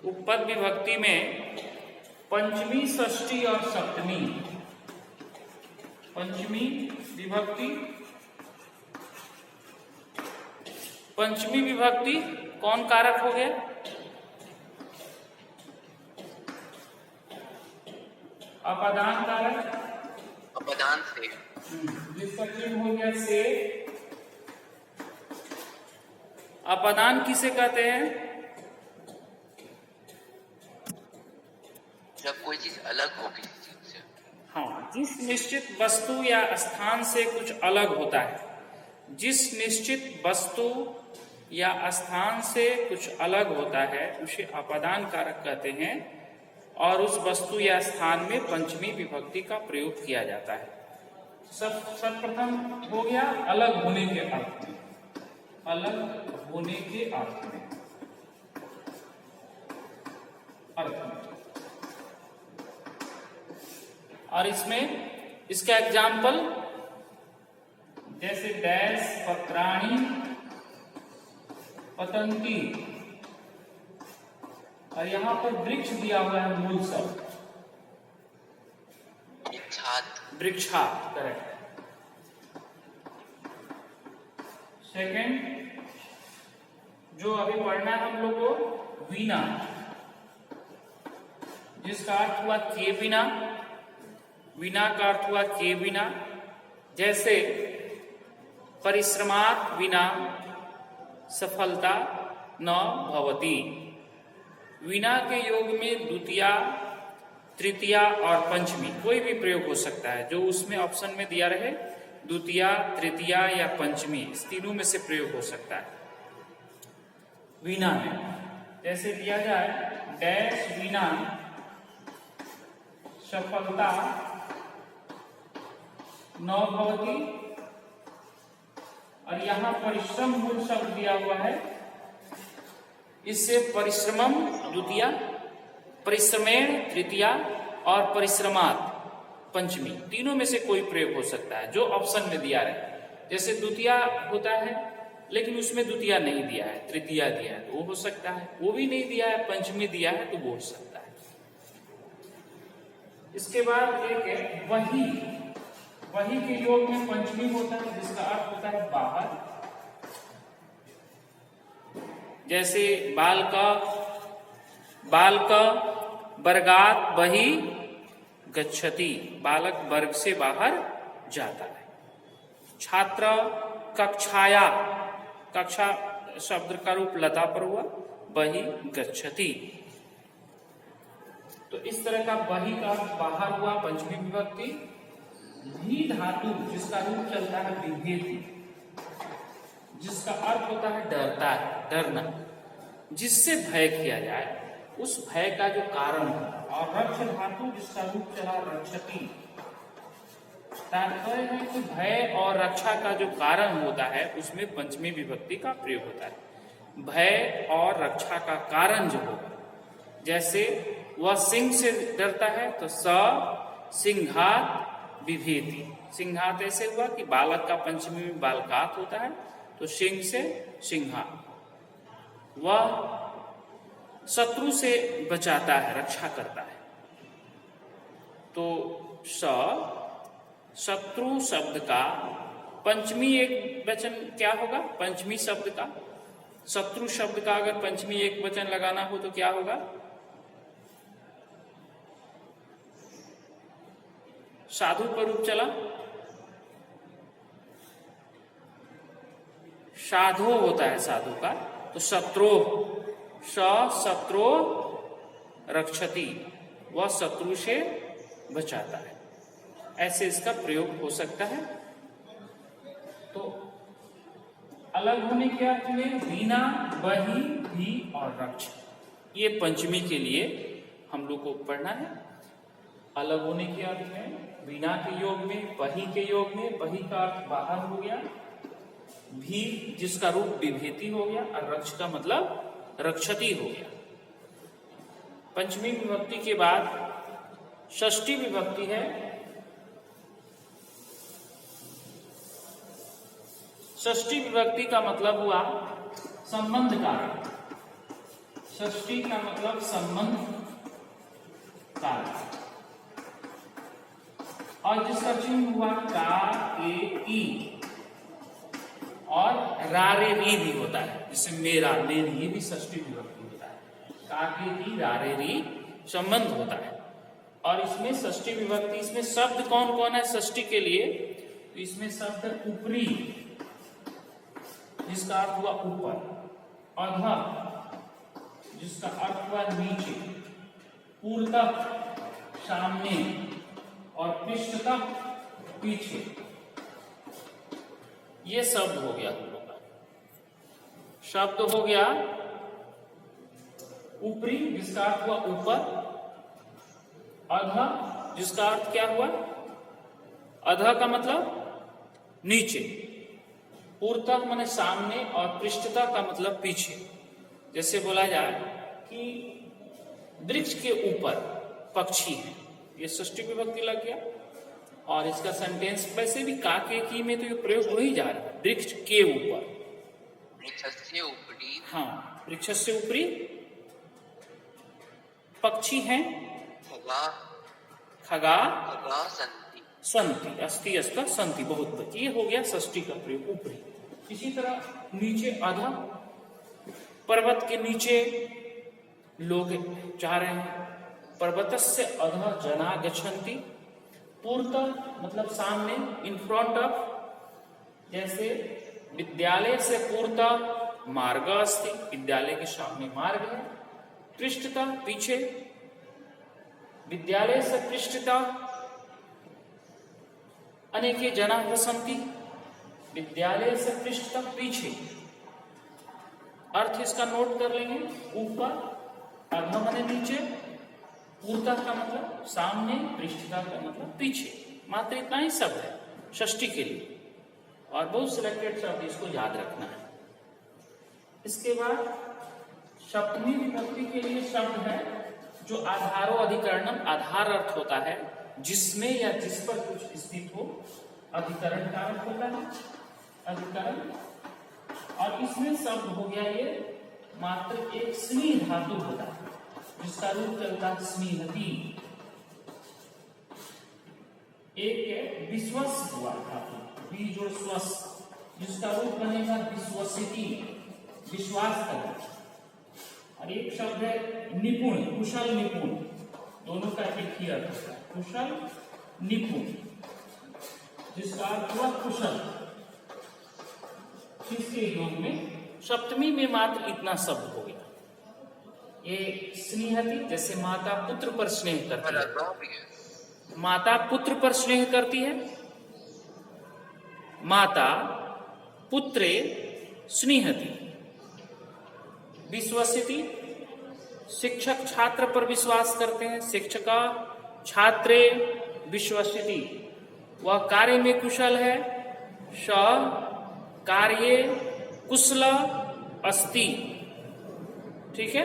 उपपद विभक्ति में पंचमी, षष्ठी और सप्तमी, पंचमी विभक्ति, पंचमी विभक्ति कौन कारक हो गया? अपादान कारक, अपदान से, जिसका चिन्ह हो गया से। अपादान किसे कहते हैं? जब कोई चीज अलग हो किसी चीज से। हाँ, जिस निश्चित वस्तु या स्थान से कुछ अलग होता है, जिस निश्चित वस्तु या स्थान से कुछ अलग होता है उसे अपादान कारक कहते हैं, और उस वस्तु या स्थान में पंचमी विभक्ति का प्रयोग किया जाता है। सर्वप्रथम हो गया अलग होने के अर्थ में, अलग होने के अर्थ में, और इसमें इसका एग्जाम्पल जैसे डैश, पत्राणी, पतंती, और यहां पर वृक्ष दिया हुआ है मूल शब्द वृक्षात, करेक्ट। सेकंड जो अभी पढ़ना है हम लोग को, वीणा, जिसका अर्थ हुआ के बिना, वीणा का अर्थ हुआ के बिना। जैसे परिश्रमात् विना सफलता न भवति। वीणा के योग में द्वितीया, तृतीया और पंचमी कोई भी प्रयोग हो सकता है, जो उसमें ऑप्शन में दिया रहे, द्वितीया, तृतीया या पंचमी, इस तीनों में से प्रयोग हो सकता है वीणा में। जैसे दिया जाए डैश वीणा सफलता न भवति, और यहां परिश्रम मूल शब्द दिया हुआ है, इससे परिश्रमम द्वितीया, परिश्रमेण तृतीया और परिश्रमात् पंचमी, तीनों में से कोई प्रयोग हो सकता है जो ऑप्शन में दिया रहे। जैसे द्वितीया होता है लेकिन उसमें द्वितीया नहीं दिया है, तृतीया दिया है तो वो हो सकता है, वो भी नहीं दिया है, पंचमी दिया है तो वो हो सकता है। इसके बाद एक है वही, वही के योग में पंचमी होता है, जिसका अर्थ होता है बाहर। जैसे बालक वर्गात् बहि गच्छति, बालक वर्ग से बाहर जाता है। छात्र कक्षाया, कक्षा शब्द का रूप लता पर हुआ, बहि गच्छति। तो इस तरह का बहि का बाहर हुआ पंचमी विभक्ति। भी धातु जिसका रूप चलता है विभेति, जिसका अर्थ होता है डरता है, डरना, जिससे भय किया जाए, उस भय का जो कारण है। और रक्ष धातु जिसका रूप चला रक्षति, तात्पर्य है कि भय और रक्षा का जो कारण होता है उसमें पंचमी विभक्ति का प्रयोग होता है। भय और रक्षा का कारण जो होगा, जैसे वह सिंह से डरता है तो स सिंहात विभेति। सिंहात ऐसे हुआ कि बालक का पंचमी में बालकात होता है, तो सिंह से सिंहा। वह शत्रु से बचाता है, रक्षा करता है, तो शत्रु शब्द का पंचमी एक वचन क्या होगा? पंचमी शब्द का, शत्रु शब्द का अगर पंचमी एक वचन लगाना हो तो क्या होगा? साधु पर रूप चला, साधो होता है साधु का, तो शत्रो, शत्रो रक्षति, वह शत्रु से बचाता है, ऐसे इसका प्रयोग हो सकता है। तो अलग होने के अर्थ में वीणा, बहि, भी और रक्ष, ये पंचमी के लिए हम लोग को पढ़ना है। अलग होने के अर्थ में वीणा के योग में, बहि के योग में, बहि का अर्थ बाहर हो गया, भी जिसका रूप विभेति हो गया, और रक्ष का मतलब रक्षति हो गया। पंचमी विभक्ति के बाद षष्ठी विभक्ति है। षष्ठी विभक्ति का मतलब हुआ संबंध कारक, षष्ठी का मतलब संबंध कार्य, और जिसका चिन्ह हुआ का के ई, और रारे री भी होता है, जिससे मेरा मेरी, ये भी षष्ठी विभक्ति होता है। का के ई रारे री संबंध होता है। और इसमें षष्ठी विभक्ति, इसमें शब्द कौन कौन है षष्ठी के लिए? तो इसमें शब्द ऊपरी, जिसका अर्थ हुआ ऊपर, अधः, जिसका अर्थ हुआ नीचे, पूर्वतः सामने, और पृष्ठतः पीछे। ये शब्द हो गया हम लोग का। शब्द हो गया ऊपरी, जिसका अर्थ हुआ ऊपर, अधः, जिसका अर्थ क्या हुआ? अधः का मतलब नीचे, पूर्वतः माने सामने, और पृष्ठतः का मतलब पीछे। जैसे बोला जाए कि वृक्ष के ऊपर पक्षी है, ये षष्ठी विभक्ति लग गया। और इसका सेंटेंस वैसे भी का के की में तो ये प्रयोग हो ही जा रहा है, वृक्ष के ऊपर, वृक्ष से ऊपरी, हाँ, वृक्ष से ऊपरी पक्षी हैं, खगा, खगा, खगा संति, संति, अस्ति अस्त संति, बहुत बची। ये हो गया षष्ठी का प्रयोग, ऊपरी। इसी तरह नीचे अधः, पर्वत के नीचे लोग जा रहे हैं, पर्वतस्य अधः जना गच्छन्ति, पूर्वतः मतलब सामने, इन फ्रंट ऑफ, जैसे विद्यालय से पूर्वतः मार्ग अस्ति, विद्यालय के सामने मार्ग है, पृष्ठतः पीछे, विद्यालय से पृष्ठतः अनेके जना वसन्ति, विद्यालय से पृष्ठतः पीछे। अर्थ इसका नोट कर लेंगे, ऊपर, अधः माने नीचे, पूर्वतः का मतलब सामने, पृष्ठतः का मतलब पीछे। मात्र इतना ही शब्द है षष्ठी के लिए, और बहुत सिलेक्टेड शब्द, इसको याद रखना है। इसके बाद सप्तमी विभक्ति के लिए शब्द है जो आधारो अधिकरणम, आधार अर्थ होता है जिसमें या जिस पर कुछ स्थित हो, अधिकरण का अर्थ होता है अधिकरण। और इसमें शब्द हो गया ये मात्र एक स्नी धातु होता है, जिसका रूप चलता है स्निहति। एक है विश्वस हुआ धातु, बीज और स्वस, जिसका रूप बनेगा विश्वसिति, विश्वास करना। और एक शब्द है निपुण, कुशल निपुण, दोनों का एक ही अर्थ होता है, कुशल निपुण, जिसका अर्थ हुआ कुशल। इसके योग में सप्तमी में मात्र इतना शब्द हो गया। ये स्नेहति, जैसे माता पुत्र पर स्नेह करती है, माता पुत्र पर स्नेह करती है, माता पुत्रे स्नेहति। विश्वसिति, शिक्षक छात्र पर विश्वास करते हैं, शिक्षका छात्रे विश्वसिति। वह कार्य में कुशल है, स कार्ये कुशल अस्ति। ठीक है।